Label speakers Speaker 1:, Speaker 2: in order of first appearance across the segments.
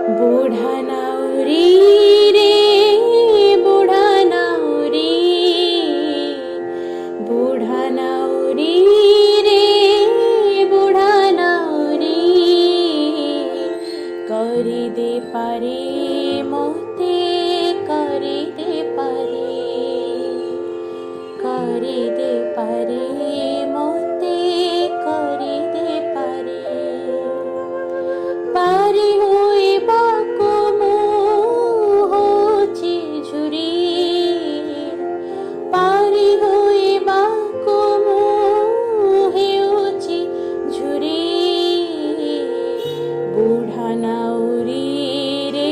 Speaker 1: बुढ़ा नाउरी रे बुढ़ा नाउरी, बुढ़ा नाउरी रे बुढ़ा नाउरी, करी दे पारे मोते करी दे पारे, करी दे पारे मोते करी दे पारे, पारी हुई बाको मुँह होची झुरी, पारी हुई बाको मुँह होची झुरी, बुढ़ा नाउरी रे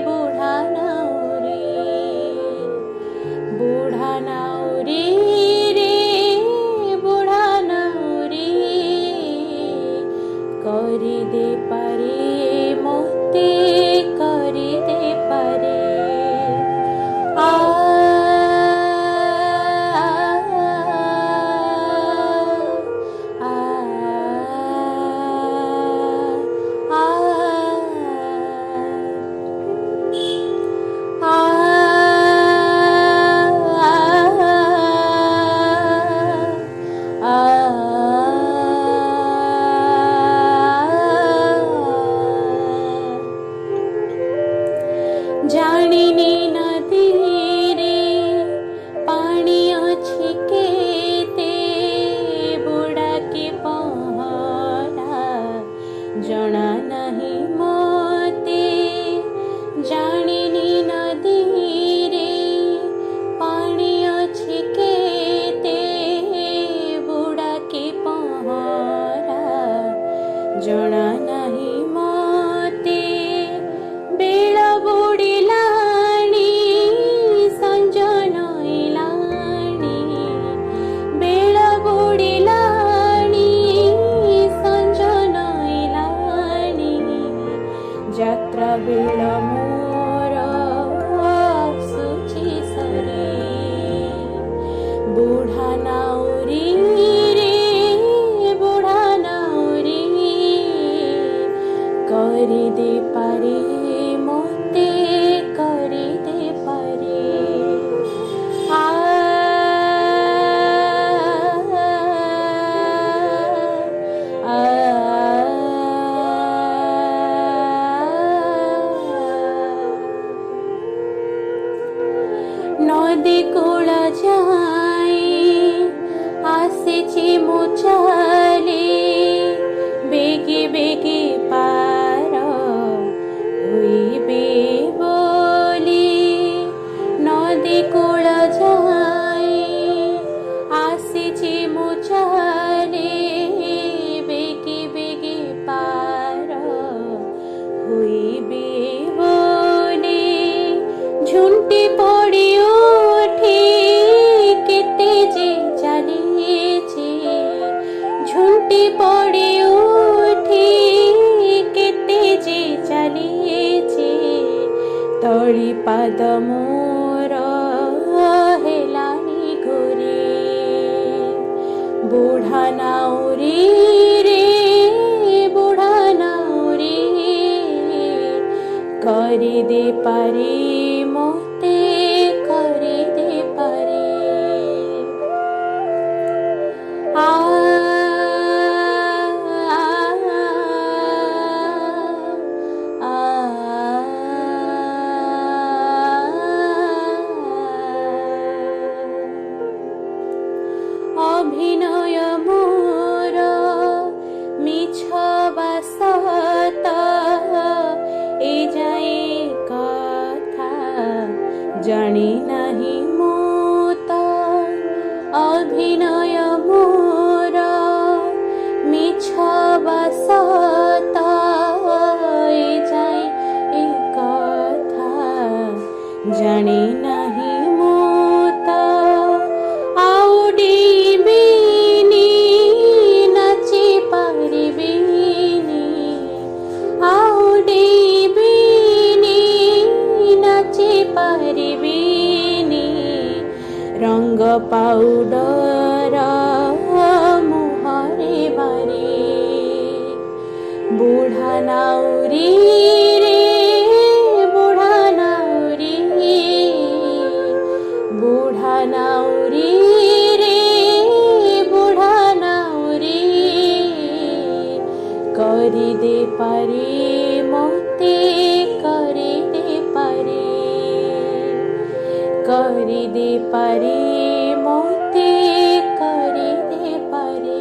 Speaker 1: बुढ़ा नाउरी, बुढ़ा नाउरी रे बुढ़ा नाउरी, करी दे पारे मोते करी दे पारे, आ जानिनी नदी रे पानी अछि केते, बुढ़ा के पहरा जना नहीं मोते, जानिनी नदी रे पानी अछि केते, बुढ़ा के पहरा जना नहीं मोते, बेल बुड़िलाणी संज नइलाणी, बेल बुड़िलाणी संज नइलाणी, यात्रा बेल मोर आसुची सरी, बुढ़ा नाउरी रे बुढ़ा नाउरी, करी दे पारे मोते करी दे पारे, आ नदी कूल जाए आसेछि मु चली, बेगी बेगी पार हुईबे बोली, नदी कूल जाए आसेछि मु चली, बेगी बेगी पार हुईबे बोली, झुंटी पड़ी उठी केते जे चलीछि, झुंटी पड़ी उठी केते जे चलीछि, तली पाद मोर हेलानी घोरे, बुढ़ा नाउरी रे बुढ़ा नाउरी, करी दे पारे मोते करी दे पारे, आ अभिनय मोर मिछ बासत ए जाए कथा जानी नहीं मोत, अभिनय मोर मिछ बासत ए जाए कथा जानी नहीं मोत, रंग पाउडर मुहरे बारे, बुढ़ा नाउरी रे दे पारे मोते करी दे पारे